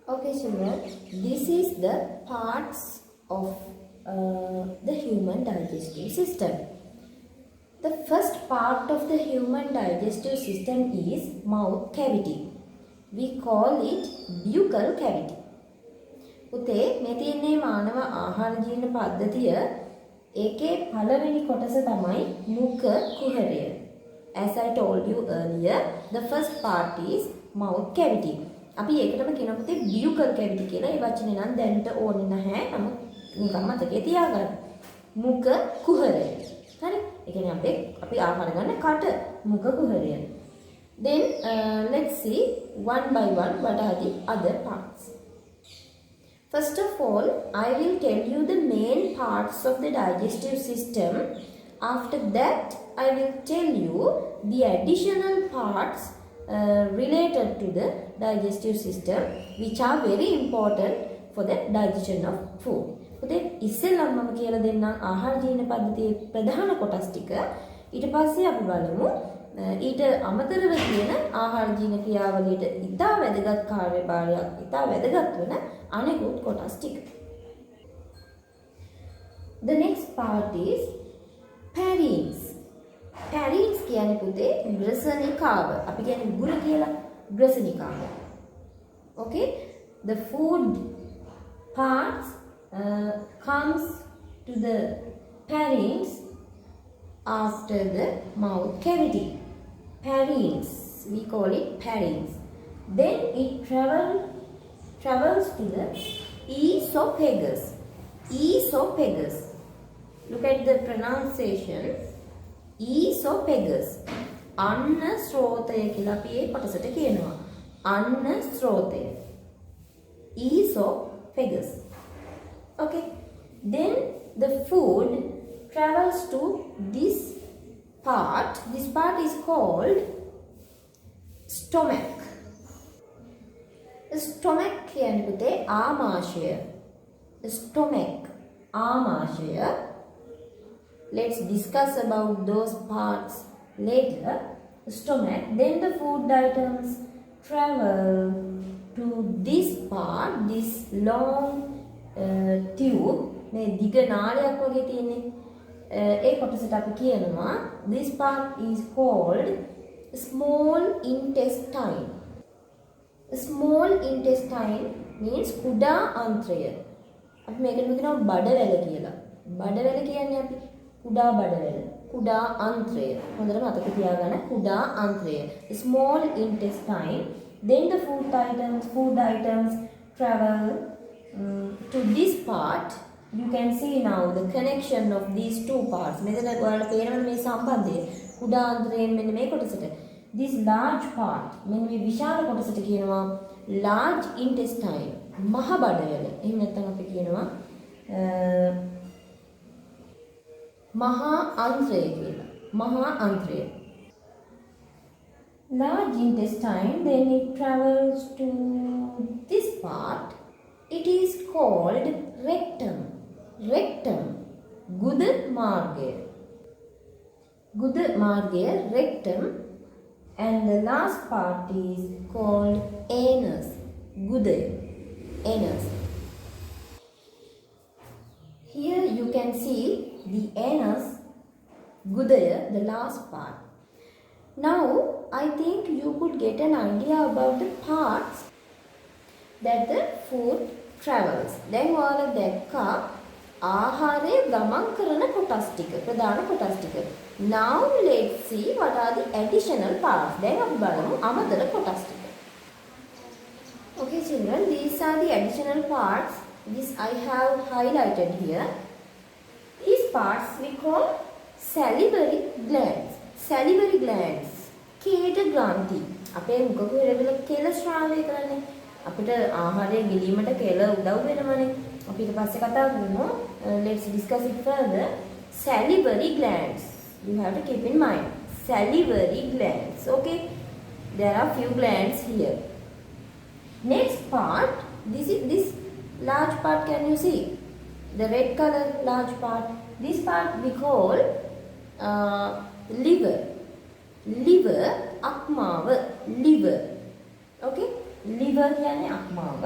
Okay, children, this is the parts of the human digestive system. The first part of the human digestive system is mouth cavity. We call it buccal cavity. පුතේ මේ තියෙන්නේ මානව ආහාර ජීවන පද්ධතිය ඒකේ පළවෙනි කොටස තමයි මුඛ කුහරය. As I told you earlier, the first part is mouth cavity. අපි ඒකටම කියන පුතේ buccal cavity කියලා. ඒ වචනේ නම් දැනට ඕනේ නැහැ. නමුත් නිකන් මතකේ තියාගන්න. මුඛ කුහරය. හරි? ඒ කියන්නේ අපි ආහාර ගන්න කට මුඛ කුහරය. Then let's see one by one what are the other parts. First of all, I will tell you the main parts of the digestive system. After that, I will tell you the additional parts related to the digestive system, which are very important for the digestion of food. පුතේ ඉස්සෙල්ලම මම කියලා දෙන්නම් ආහාර ජීවන පද්ධතියේ ප්‍රධාන කොටස් ටික. ඊට පස්සේ අපි බලමු ඊට අමතරව තියෙන ආහාර ජීවන ක්‍රියාවලියට ඉතා වැදගත් කාර්යභාරයක් ඉතා වැදගත් වෙන අනෙකුත් කොටස් ටික. The next part is Pancreas. Pancreas කියන්නේ පුතේ ග්‍රසනිකාව. අපි කියන්නේ උගුර කියලා ග්‍රසනිකාව. Okay? The food parts comes to the Pancreas after the mouth cavity. Pancreas, we call it Pancreas. Then it travels to the esophagus. Esophagus. Look at the pronunciation. Esophagus. අන්න ස්රෝතය කියලා අපි ඒ කොටසට කියනවා. අන්න ස්රෝතය. Esophagus. Okay. Then the food travels to this part. This part is called stomach. Stomach කියන්නේ පුතේ ආමාශය. Stomach, ආමාශය. Let's discuss about those parts later. Stomach. Then the food items travel to this part, this long tube. මේ දිග නාලයක් වගේ තියෙන්නේ. ඒ කොටසට අපි කියනවා this part is called small intestine. Small intestine means කුඩා ආන්ත්‍රය. අපි මේකට කියනවා බඩවැල කියලා. බඩවැල කියන්නේ අපි කුඩා බඩවැල. කුඩා ආන්ත්‍රය. හොඳට මතක තියාගන්න කුඩා ආන්ත්‍රය. Small intestine. Then the food items travel to this part. You can see now the connection of these two parts. මෙතන ඔයාලට පේනවද මේ සම්බන්ධය? කුඩා ආන්ත්‍රයෙන් මෙන්න මේ කොටසට. This large part මෙන්න මේ විශාල කොටසට කියනවා large intestine. මහ බඩවැල. එහෙම නැත්නම් අපි කියනවා මහා ආන්ත්‍රය කියලා. මහා ආන්ත්‍රය. Large intestine, then it travels to this part. It is called rectum. Rectum. ගුද මාර්ගය. ගුද මාර්ගය rectum. And the last part is called anus. ගුදය. Anus. Here you can see the anus, gudaya, the last part. Now I think you could get an idea about the parts that the food travels. Then ඔයාලා දැක්කා ආහාරය ගමන් කරන කොටස් ටික, ප්‍රධාන කොටස් ටික. Now let's see what are the additional parts. දැන් අපි බලමු අමතර කොටස් ටික. Okay children, these are the additional parts. This I have highlighted here. These parts we call salivary glands. Salivary glands. කේට ග්‍රන්ථි. අපේ මුඛ කුහරවල කෙල ස්‍රාවය කරන්නේ. අපිට ආහාරය ගිලීමට කෙල උදව් වෙනවනේ. අපි ඊට පස්සේ කතා කරමු. Let's discuss it further. Salivary glands. You have to keep in mind. Salivary glands. Okay. There are few glands here. Next part. This large part, can you see? The red color large part. This part we call liver. Liver, akmawa, liver. Okay? Liver කියන්නේ අක්මාව.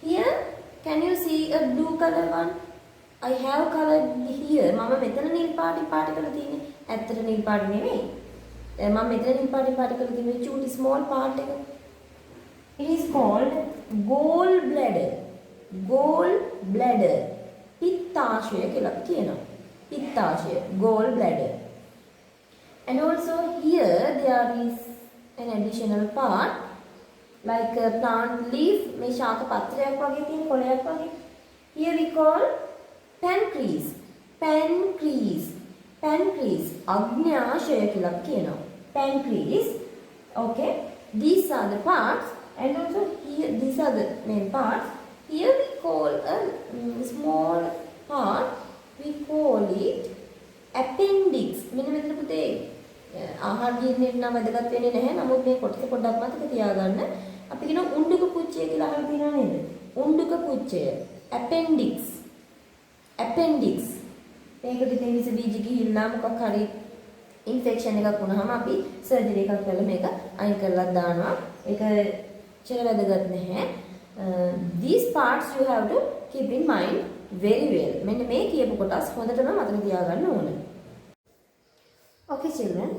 Here, can you see a blue color one? I have colored here. මම මෙතන නිල් පාටින් පාට කරලා තියෙන්නේ. ඇත්තට නිල් පාට නෙවෙයි. මම මෙතන නිල් පාටින් පාට කරලා තියෙන්නේ චූටි small part එක. It is called gall bladder. Gall bladder. පිත්තාශය කියලා කියනවා. පිත්තාශය, gall bladder. And also here there is an additional part like a plant leaf. මේ ශාක පත්‍රයක් වගේ තියෙන කොළයක් වගේ. Here we call pancreas. Pancreas. Pancreas. අග්න්‍යාශය කියලා කියනවා. Pancreas. Okay. These are the parts. And also here, these are the main parts. Here we call a small part, we call it appendix. මෙන්න මෙතන පුතේ ආහාර ජීර්ණයට නම් වැදගත් වෙන්නේ නැහැ. නමුත් මේ කොටස පොඩ්ඩක් මතක තියාගන්න. අපි කියන උණ්ඩුක පුච්චය කියලා අහලා තියෙනව නේද? උණ්ඩුක පුච්චය. appendix. appendix. මේකට ඉතින් විස බීජ ගිහිල්ලා මොකක් හරි ඉන්ෆෙක්ෂන් එකක් වුණාම අපි සර්ජරි එකක් කරලා මේක අයින් කරලා දානවා. ඒක වැදගත් නැහැ. These parts you have to keep in mind very well. මෙන්න මේ කියපු කොටස් හොඳටම මතක තියාගන්න ඕන. Okay children,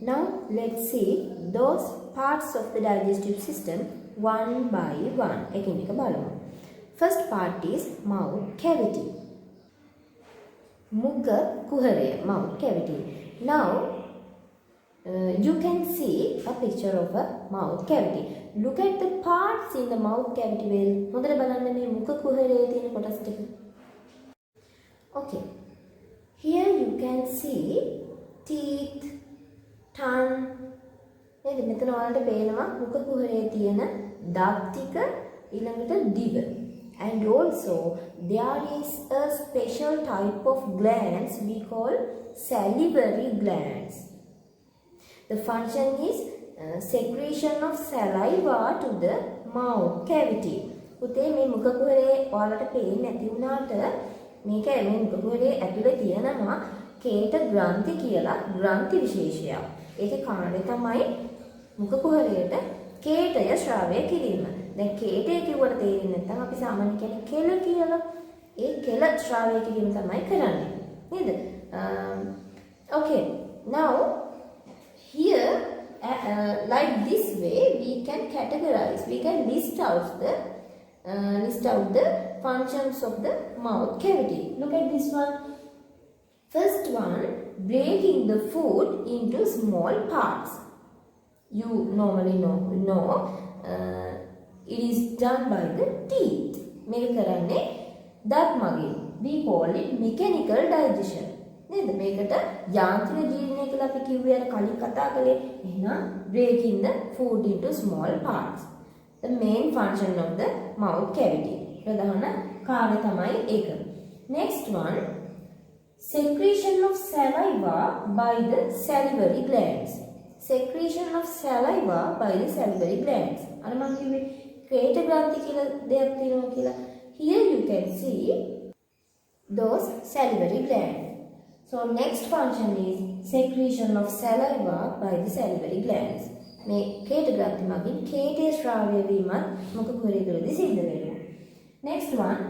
now let's see those parts of the digestive system one by one. එකින් එක බලමු. First part is mouth cavity. Mukha කුහරය, mouth cavity. Now you can see a picture of a mouth cavity. Look at the parts in the mouth cavity well. හොඳට බලන්න මේ මුඛ කුහරයේ තියෙන කොටස් ටික. Okay. Here you can see teeth, tongue. නේද? මෙතන ඔයාලට පේනවා මුඛ කුහරයේ තියෙන දත් ටික ඊළඟට දිව. And also there is a special type of glands we call salivary glands. The function is secretion of saliva to the mouth cavity. පුතේ මේ මුඛ කුහරේ ඔයාලට පේන්නේ නැති වුණාට මේක මේ මුඛ කුහරේ ඇතුලේ තියෙනවා කේට ග්‍රන්ථි කියලා ග්‍රන්ථි විශේෂයක්. ඒකේ කාර්යය තමයි මුඛ කුහරයට කේටය ශ්‍රාවය කිරීම. දැන් කේටය කිව්වට තේරෙන්නේ නැත්නම් අපි සාමාන්‍ය කියන්නේ කෙල කියලා. ඒ කෙල ශ්‍රාවය කිරීම තමයි කරන්නේ. නේද? Okay. Now here like this way we can categorize, we can list out the functions of the mouth cavity. Look at this one. First one, breaking the food into small parts. You normally know it is done by the teeth. මේක කරන්නේ දත් මගින්. We call it mechanical digestion. නේද? මේකට යාන්ත්‍රික ජීර්ණය කියලා අපි කිව්වේ අර කලින් කතා කළේ. එහෙනම් breaking the food into small parts. The main function of the mouth cavity. ප්‍රධාන කාර්යය තමයි ඒක. Next one, secretion of saliva by the salivary glands. Secretion of saliva by the salivary glands. අර මම කිව්වේ ක්‍රේට ග්‍රන්ථි කියලා දෙයක් තියෙනවා කියලා. Here you can see those salivary glands. So next function is secretion of saliva by the salivary glands. මේ කේට ග්‍රන්ථි මගින් කේටයේ ශ්‍රාවය වීමත් මුඛ කුහරය තුළදී සිද්ධ වෙනවා. Next one,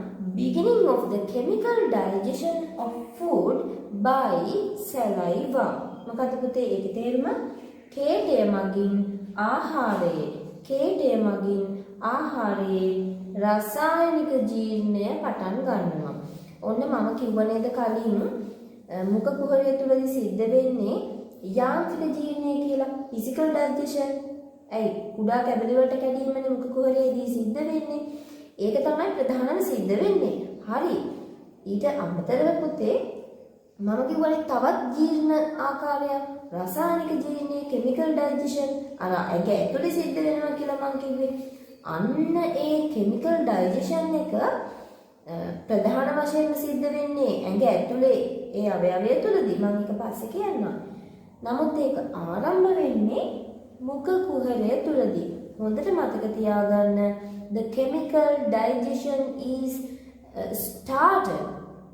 beginning of the chemical digestion of food by saliva. මොකද පුතේ ඒකේ තේරුම? කේටය මගින් ආහාරයේ රසායනික ජීර්ණය පටන් ගන්නවා. ඔන්න මම කිව්ව නේද කලින් මුඛ කුහරය තුළදී සිද්ධ වෙන්නේ යාන්ත්‍රික ජීර්ණය කියලා, physical digestion. ඇයි කුඩා කැබලි වලට කැඩීමනේ මුඛ කුහරයේදී සිද්ධ වෙන්නේ. ඒක තමයි ප්‍රධානම සිද්ධ වෙන්නේ. හරි. ඊට අමතරව පුතේ මම කිව්වනේ තවත් ජීර්ණ ආකාරයක් රසායනික ජීර්ණය, chemical digestion අර ඒක ඇතුලේ සිද්ධ වෙනවා කියලා මම කිව්වේ. අන්න ඒ chemical digestion එක ප්‍රධාන වශයෙන් සිද්ධ වෙන්නේ ඇඟ ඇතුලේ ඒ අවයවය තුළදී. මම ඒක පස්සේ කියන්නම්. නමුත් ඒක ආරම්භ වෙන්නේ මුඛ කුහරය තුළදී. හොඳට මතක තියාගන්න. The chemical digestion is started.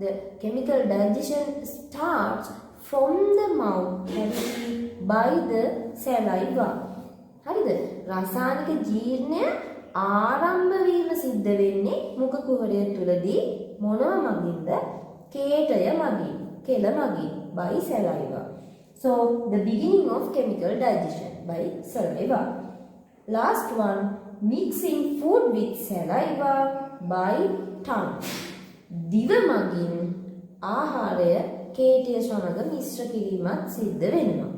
The chemical digestion starts from the mouth cavity by the saliva. හරිද? රසායනික ජීර්ණය ආරම්භ වීම සිද්ධ වෙන්නේ මුඛ කුහරය තුලදී මොනව මගින්ද? කේටය මගින්, කෙල මගින්, by saliva. So the beginning of chemical digestion by saliva. Last one, mixing food with saliva by tongue. දිව මගින් ආහාරය කේටය සමග මිශ්‍ර කිරීමක් සිද්ධ වෙනවා.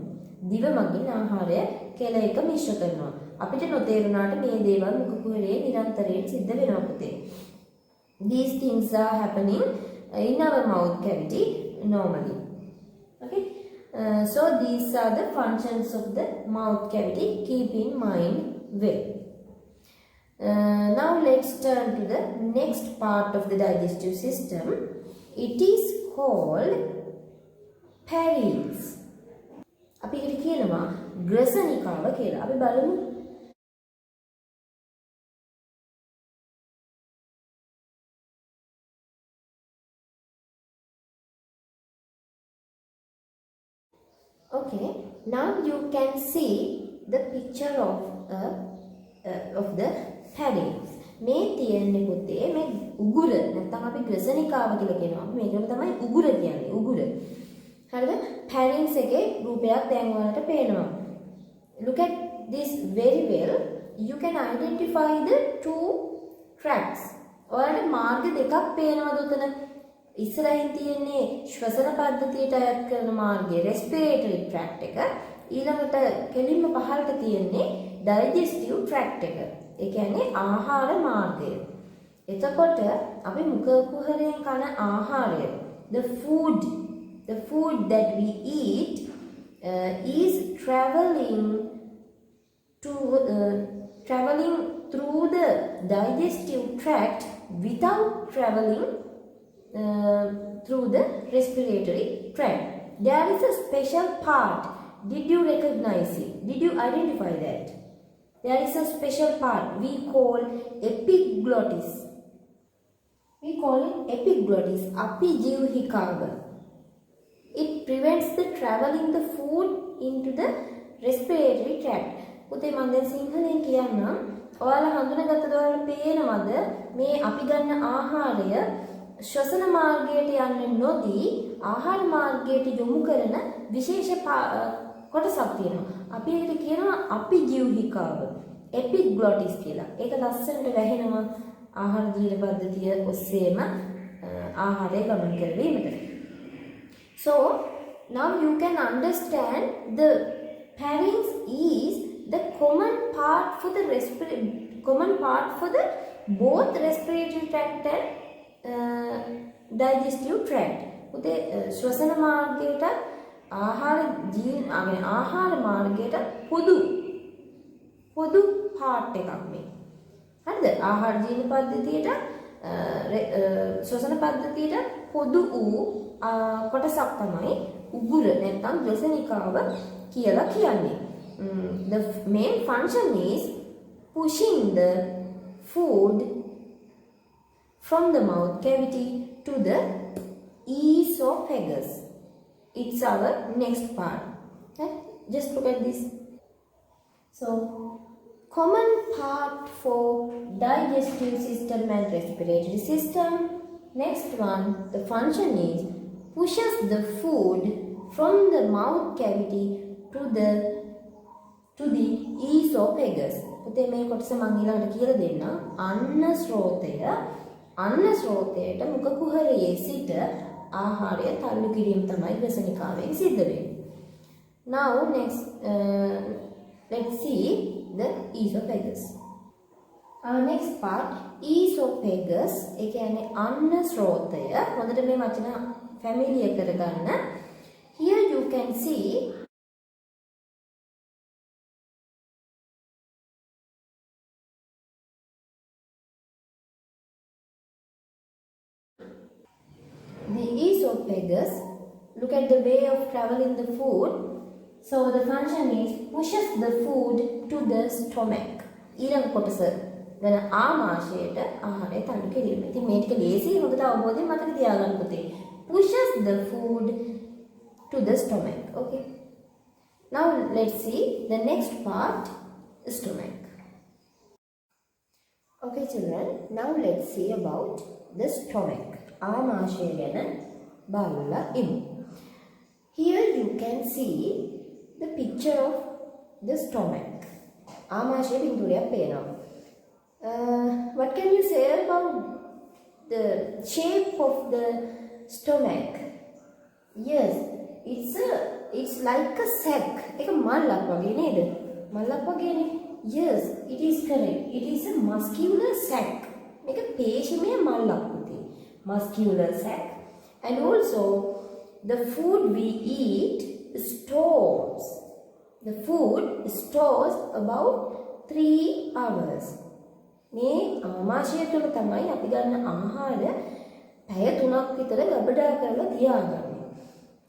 දිව මගින් ආහාරය කෙල එක මිශ්‍ර කරනවා. අපිට නොතේරුණාට මේ දේවල් මුඛ කුහරයේ නිරන්තරයෙන් සිද්ධ වෙනවා පුතේ. These things are happening in our mouth cavity normally. Okay. So these are the functions of the mouth cavity. Keep in mind well. Now let's turn to the next part of the digestive system. It is called Pancreas. අපි ඒකට කියනවා ග්‍රසනිකාව කියලා. අපි බලමු. Okay, now you can see the picture of the Pancreas. මේ තියෙන්නේ පුතේ මේ උගුර නැත්නම් අපි ග්‍රසනිකාව කියලා කියනවා. මේකට තමයි උගුර කියන්නේ. උගුර. හරිද? Pancreas එකේ රූපයක් දැන් ඔයාලට පේනවා. Look at this very well. You can identify the two tracks. ඔයාලට මාර්ග දෙකක් පේනවද උතන? ඉස්සරහින් තියෙන්නේ ශ්වසන පද්ධතියට අයත් කරන මාර්ගය respiratory tract එක. ඊළඟට කෙලින්ම පහළට තියෙන්නේ digestive tract එක. ඒ කියන්නේ ආහාර මාර්ගය. එතකොට අපි මුඛ කුහරයෙන් කන ආහාරය the food that we eat is traveling through the digestive tract without traveling through the respiratory tract. There is a special part. Did you recognize it? Did you identify that? There is a special part we call epiglottis. We call it epiglottis, apijivhikava. It prevents the traveling the food into the respiratory tract. පුතේ මම දැන් සිංහලෙන් කියන්නම්. ඔයාලා හඳුනාගත්තද ඔයාලට පේනවද මේ අපි ගන්න ආහාරය ශ්වසන මාර්ගයට යන්නේ නොදී ආහාර මාර්ගයට යොමු කරන විශේෂ කොටසක් තියෙනවා. අපි ඒකට කියනවා අපිජීවහිකාව, එපිග්ලොටිස් කියලා. ඒක ලස්සනට වැහෙනවා ආහාර ජීර්ණ පද්ධතිය ඔස්සේම ආහාරය ගමන් කරවීමට. So now you can understand the pharynx is the common part for the both respiratory tract and digestive tract. උදේ ශ්වසන මාර්ගයට ආහාර මාර්ගයට පොදු part එකක් මේ. හරිද? ආහාර ජීර්ණ පද්ධතියට ශ්වසන පද්ධතියට පොදු වූ කොටසක් තමයි උගුර නැත්නම් ග්‍රසනිකාව කියලා කියන්නේ. The main function is pushing the food from the mouth cavity to the esophagus. It's our next part. Okay? Just look at this. So, common part for digestive system and respiratory system. Next one, the function is pushes the food from the mouth cavity to the esophagus. පුතේ මේ කොටස මම ඊළඟට කියලා දෙන්නම්. අන්න ස්රෝතයට මුඛ කුහරයේ සිට ආහාරය තල්ලු කිරීම තමයි ග්‍රසනිකාවෙන් සිද්ධ වෙන්නේ. Now next let's see the esophagus. Next part esophagus ඒ කියන්නේ අන්න ස්රෝතය. හොඳට මේ වචන familiar කරගන්න. Here you can see the esophagus. Look at the way of traveling the food. So the function is pushes the food to the stomach. ඊළඟ කොටස දැන් ආමාශයට ආහාරය තල්ලු කිරීම. ඉතින් මේ ටික ලේසි හොඳට අවබෝධයෙන් මතක තියාගන්න පුතේ. Pushes the food to the stomach. Okay. Now let's see the next part, stomach. Okay children, now let's see about the stomach. ආමාශය ගැන බලලා ඉමු. Here you can see the picture of the stomach. ආමාශය පින්තූරයක් පේනවා. What can you say about the shape of the stomach? Yes, it's like a sack. එක මල්ලක් වගේ නේද? මල්ලක් වගේනේ. Yes, it is correct. It is a muscular sac. මේක පේශමය මල්ලක් පුතේ. Muscular sac. And also the food we eat stores. The food stores about 3 hours. මේ ආමාශය තුළ තමයි අපි ගන්න ආහාර පැය 3ක් විතර ගබඩා කරලා තියාගන්නේ.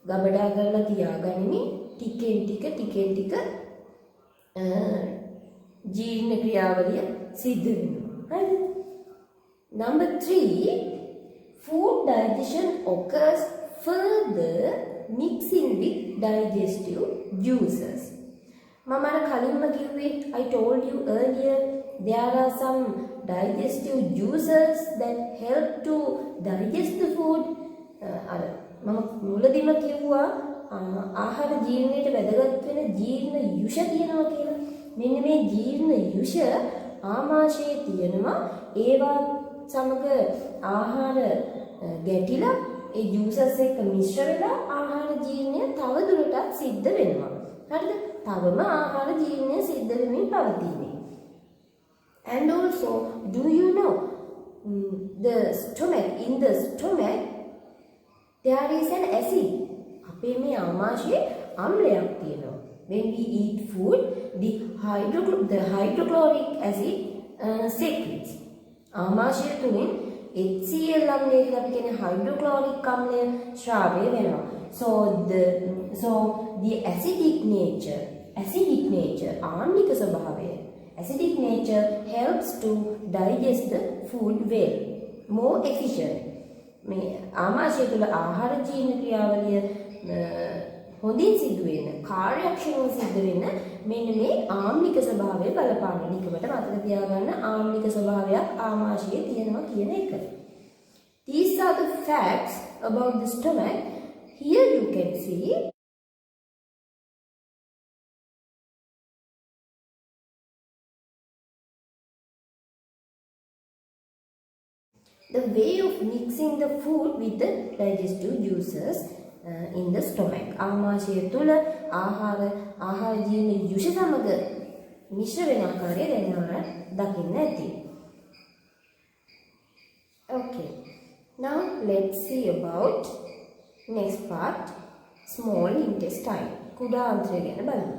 ගබඩා කරලා තියාගන්නේ ටිකෙන් ටික ජීර්ණ ක්‍රියාවලිය සිද්ධ වෙනවා. හරිද? Number 3, food digestion occurs further mixing with digestive juices. මම අර කලින්ම කිව්වේ, I told you earlier, there are some digestive juices that help to digest the food. අර මම මුලදීම කිව්වා ආහාර ජීර්ණයට වැදගත් වෙන ජීර්ණ යුෂ තියෙනවා කියලා. මෙන්න මේ ජීර්ණ යුෂ ආමාශයේ තියෙනවා. ඒවා සමග ආහාර ගැටිලා ඒ ජූසස් එක්ක මිශ්‍ර වෙලා ආහාර ජීර්ණය තව දුරටත් සිද්ධ වෙනවා. හරිද? තවම ආහාර ජීර්ණය සිද්ධ වෙමින් පවතින්නේ. And also, do you know the stomach? In the stomach, there is an acid. අපේ මේ ආමාශයේ අම්ලයක් තියෙනවා. When we eat food, the hydrochloric acid secretes. ආමාශය තුලින් HCl අම්ලය කියලා අපි කියන්නේ hydrochloric අම්ලය ශ්‍රාවය වෙනවා. So the acidic nature ආම්ලික ස්වභාවය, acidic nature helps to digest the food well, more efficient. මේ ආමාශය තුළ ආහාර ජීර්ණ ක්‍රියාවලිය හොඳින් සිදු වෙන, කාර්යක්ෂමව සිද්ධ වෙන මෙන්න මේ ආම්ලික ස්වභාවය බලපාන. නිකමට මතක තියාගන්න ආම්ලික ස්වභාවයක් ආමාශයේ තියෙනවා කියන එක. These are the facts about the stomach. Here you can see the way of mixing the food with the digestive juices in the stomach. ආමාශය තුළ ආහාර ජීර්ණ යුෂ සමග මිශ්‍ර වෙන ආකාරය දැන් ඔයාලා දකින්න ඇති. Okay. Now let's see about next part, small intestine. කුඩා අන්ත්‍රය ගැන බලමු.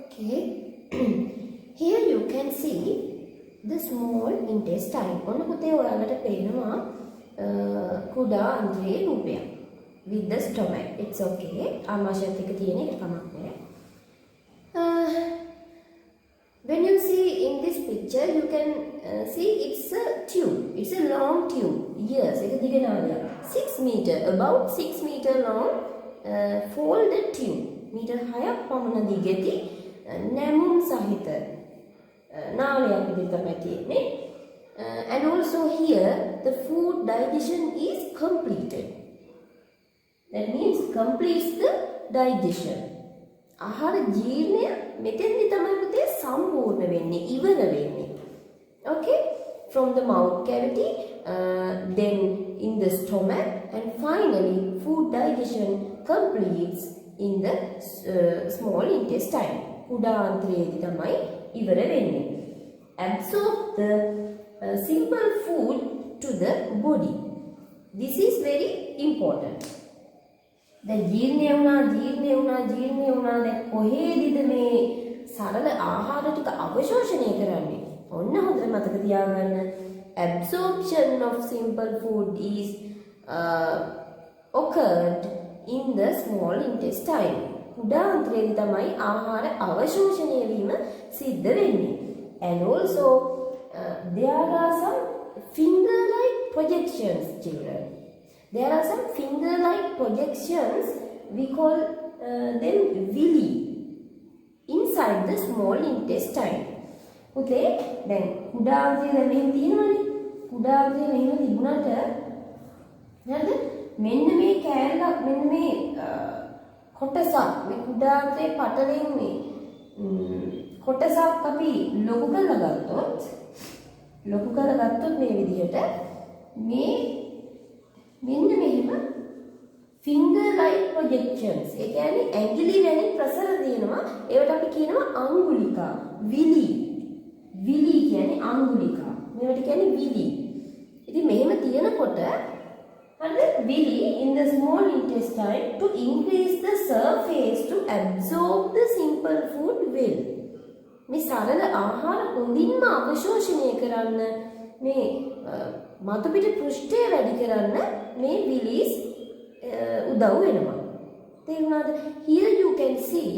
Okay. Here you can see the small intestine. ඔන්න පුතේ ඔයාලට පේනවා කුඩා අන්ත්‍රයේ රූපයක් with the stomach. It's okay. ආමාශයත් එක්ක තියෙන එක කමක් නෑ. When you see in this picture, you can see it's a tube. It's a long tube. Yes, ඒක දිග නාලයක්. 6 meter, about 6 meter long folded tube. Metre 6ක් පමණ දිගදී නැමුම් සහිත නාලයක් විදිහට තමයි තියෙන්නේ. And also here the food digestion is completed. That means completes the digestion. ආහාර ජීර්ණය මෙතෙන්දි තමයි පුතේ සම්පූර්ණ වෙන්නේ, ඉවර වෙන්නේ. Okay? From the mouth cavity, then in the stomach, and finally food digestion completes in the small intestine. කුඩා අන්ත්‍රයේදී තමයි ඉවර වෙන්නේ. Absorb the simple food to the body. This is very important. දැන් ජීර්ණය වුණා දැන් කොහේදීද මේ සරල ආහාර ටික අවශෝෂණය කරන්නේ? ඔන්න හොඳට මතක තියාගන්න. Absorption of simple food is occurred in the small intestine. කුඩා අන්ත්‍රයේදී තමයි ආහාර අවශෝෂණය වීම සිද්ධ වෙන්නේ. And also there are some finger-like projections, children. There are some finger-like projections, we call them villi, inside the small intestine. පුතේ දැන් කුඩා අන්ත්‍රය දැන් මෙහෙම තියෙනවනේ. කුඩා අන්ත්‍රය මෙහෙම තිබුණාට හරිද? මෙන්න මේ කෑල්ලක් මෙන්න මේ කොටසක් මේ කුඩා අන්ත්‍රයේ පටලෙන් මේ කොටසක් අපි ලොකු කරලා ගත්තොත් මේ විදිහට මේ මෙන්න මෙහෙම finger like projections ඒ කියන්නේ ඇඟිලි වැනි ප්‍රසර තියෙනවා ඒවට අපි කියනවා අංගුලිකා විලි කියන්නේ අංගුලිකා මේවට කියන්නේ විලි ඉතින් මෙහෙම තියෙනකොට හරිද විලි in the small intestine to increase the surface to absorb the simple food well මේ සරල ආහාර හොඳින්ම අවශෝෂණය කරන්න මේ මතු පිට පෘෂ්ඨය වැඩි කරන්න මේ විලිස් උදව් වෙනවා. තේරුණාද? Here you can see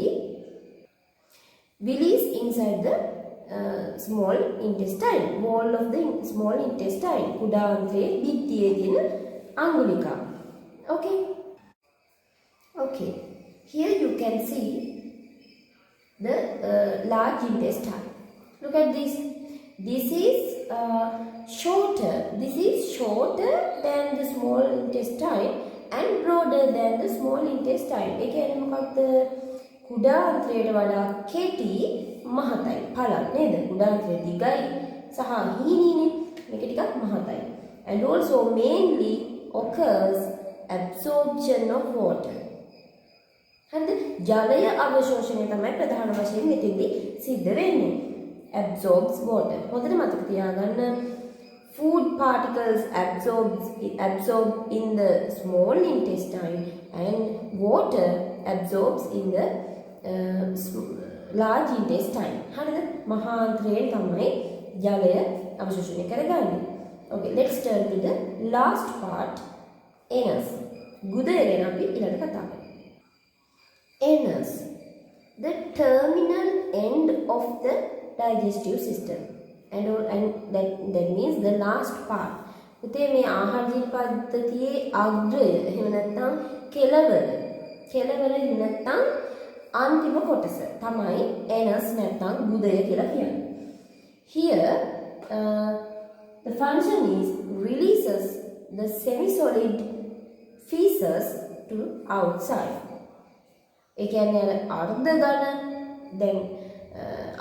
villis inside the small intestine, wall of the small intestine. කුඩා අන්ත්‍රයේ බිත්තියේ තියෙන අංගුලිකා. Okay. Here you can see the large intestine. Look at this. This is shorter. This is shorter than the small intestine and broader than the small intestine. ඒ කියන්නේ මොකක්ද? කුඩා අන්ත්‍රයට වඩා කෙටි මහතයි. පළල් නේද? කුඩා අන්ත්‍රය දිගයි සහ හීනීනේ. මේක ටිකක් මහතයි. And also mainly occurs absorption of water. හරිද? ජලය අවශෝෂණය තමයි ප්‍රධාන වශයෙන් මෙතෙන්දී සිද්ධ වෙන්නේ. Absorbs water. හොඳට මතක තියාගන්න food particles absorbed in the small intestine and water absorbs in the large intestine. හරිද? මහා අන්ත්‍රයෙන් තමයි ජලය අවශෝෂණය කරගන්නේ. Okay, let's turn to the last part, anus. ගුදය ගැන අපි ඊළඟට කතා කරමු. Anus, the terminal end of the digestive system, and that means the last part. උතේ මේ ආහාර ජීව පද්ධතියේ අග්‍රය එහෙම නැත්නම් කෙලවර නැත්නම් අන්තිම කොටස තමයි anus නැත්නම් ගුදය කියලා කියන්නේ. Here the function is releases the semi-solid feces to outside. ඒ කියන්නේ අර්ධ ඝන දැන්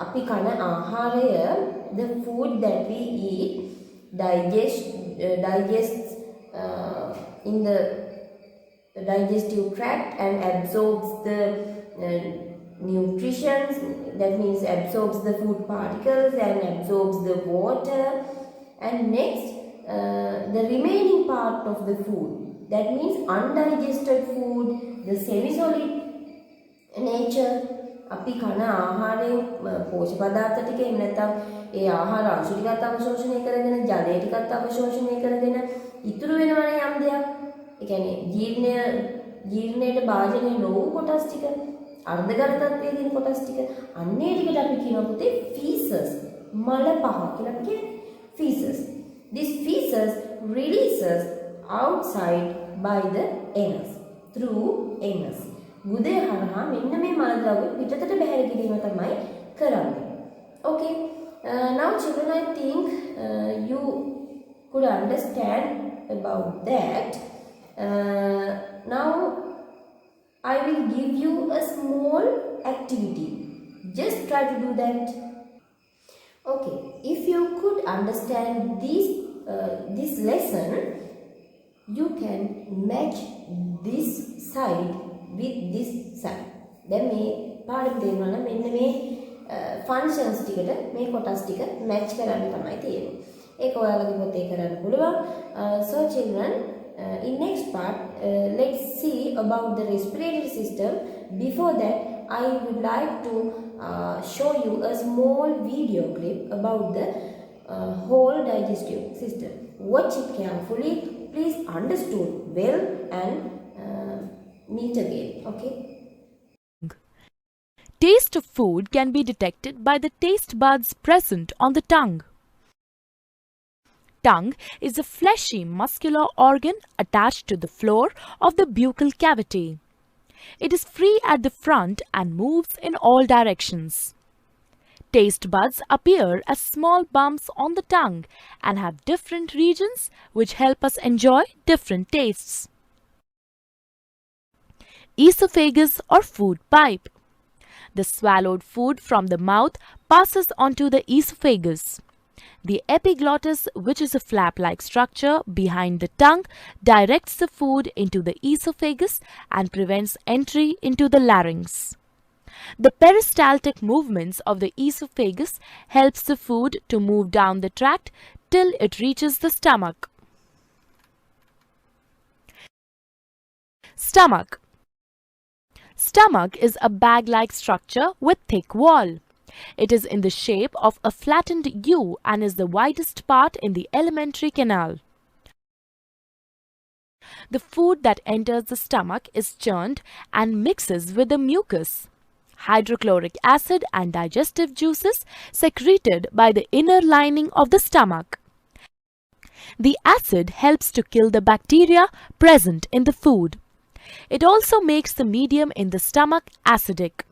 අපි කන ආහාරය the food that we eat digests in the digestive tract and absorbs the nutrition, that means absorbs the food particles and absorbs the water, and next the remaining part of the food, that means undigested food, the semi-solid nature. අපි කන ආහාරයෙන් පෝෂක පදාර්ථ ටික එහෙම නැත්නම් ඒ ආහාර අංශ ටිකත් අවශෝෂණය කරගෙන ජලය ටිකත් අවශෝෂණය කරගෙන ඉතුරු වෙනවනේ යම් දෙයක්. ඒ කියන්නේ ජීර්ණයට භාජනය නොවු කොටස් ටික අර්ධඝන තත්ත්වයේ තියෙන කොටස් ටික අන්නේ ටිකට අපි කියනවා පුතේ feces මල පහ කියලා අපි කියන්නේ feces. This feces releases outside by the anus through anus. ගුදය හරහා මෙන්න මේ මල ද්‍රව්‍ය පිටතට බැහැර කිරීම තමයි කරන්නේ. Okay, now children, I think you could understand about that. Now I will give you a small activity. Just try to do that. Okay, if you could understand this lesson, you can match this side with this side. දැන් මේ පාඩම තේරුණා නම් මෙන්න මේ functions ටිකට මේ කොටස් ටික match කරන්න තමයි තියෙන්නේ. ඒක ඔයාලගේ පොතේ කරන්න පුළුවන්. So children, in next part let's see about the respiratory system. Before that, I would like to show you a small video clip about the whole digestive system. Watch it carefully. Please understood well and meet again. Okay. Taste of food can be detected by the taste buds present on the tongue. Tongue is a fleshy muscular organ attached to the floor of the buccal cavity. It is free at the front and moves in all directions. Taste buds appear as small bumps on the tongue and have different regions which help us enjoy different tastes. Esophagus or food pipe. The swallowed food from the mouth passes onto the esophagus. The epiglottis, which is a flap-like structure behind the tongue, directs the food into the esophagus and prevents entry into the larynx. The peristaltic movements of the esophagus helps the food to move down the tract till it reaches the stomach. Stomach. Stomach is a bag-like structure with thick wall. It is in the shape of a flattened U and is the widest part in the alimentary canal. The food that enters the stomach is churned and mixes with the mucus. Hydrochloric acid and digestive juices secreted by the inner lining of the stomach. The acid helps to kill the bacteria present in the food. It also makes the medium in the stomach acidic.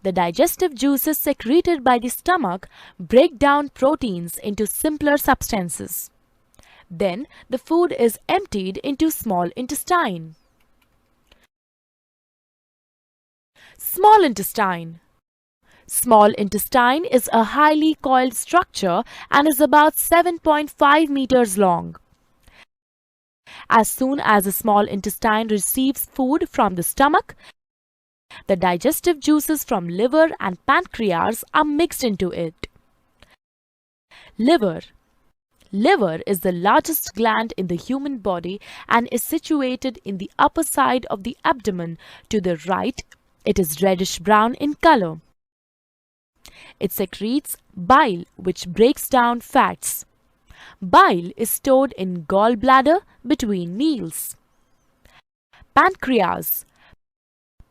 The digestive juices secreted by the stomach break down proteins into simpler substances. Then the food is emptied into small intestine. Small intestine. Small intestine is a highly coiled structure and is about 7.5 meters long. As soon as the small intestine receives food from the stomach, the digestive juices from liver and pancreas are mixed into it. Liver. Liver is the largest gland in the human body and is situated in the upper side of the abdomen. To the right, it is reddish-brown in color. It secretes bile, which breaks down fats. Bile is stored in gallbladder between meals. Pancreas.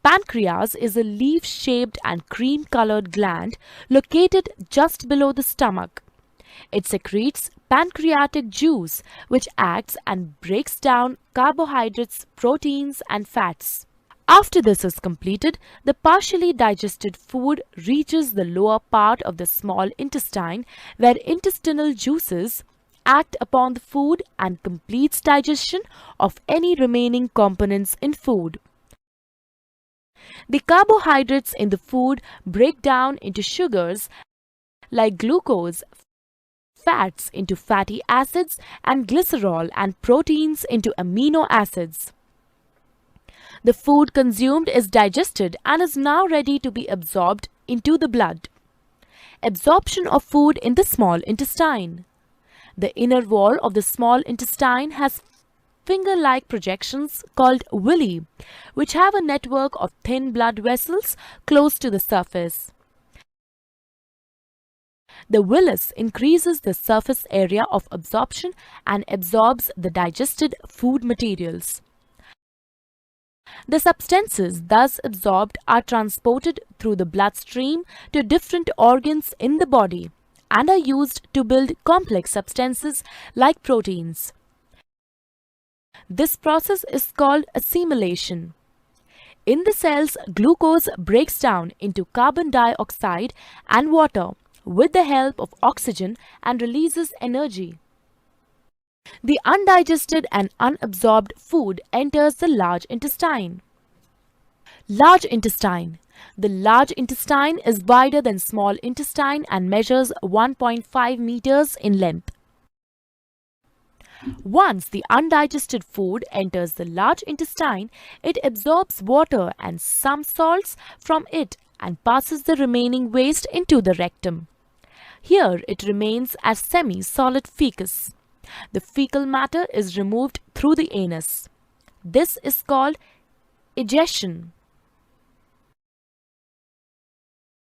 Pancreas is a leaf-shaped and cream-colored gland located just below the stomach. It secretes pancreatic juice, which acts and breaks down carbohydrates, proteins, and fats. After this is completed, the partially digested food reaches the lower part of the small intestine, where intestinal juices act upon the food and completes digestion of any remaining components in food. The carbohydrates in the food break down into sugars like glucose, fats into fatty acids, and glycerol, and proteins into amino acids. The food consumed is digested and is now ready to be absorbed into the blood. Absorption of food in the small intestine. The inner wall of the small intestine has finger-like projections called villi, which have a network of thin blood vessels close to the surface. The villus increases the surface area of absorption and absorbs the digested food materials. The substances thus absorbed are transported through the bloodstream to different organs in the body and are used to build complex substances like proteins. This process is called assimilation. In the cells, glucose breaks down into carbon dioxide and water with the help of oxygen and releases energy. The undigested and unabsorbed food enters the large intestine. Large intestine. The large intestine is wider than small intestine and measures 1.5 meters in length. Once the undigested food enters the large intestine, it absorbs water and some salts from it and passes the remaining waste into the rectum. Here it remains as semi-solid fecus. The fecal matter is removed through the anus. This is called egestion.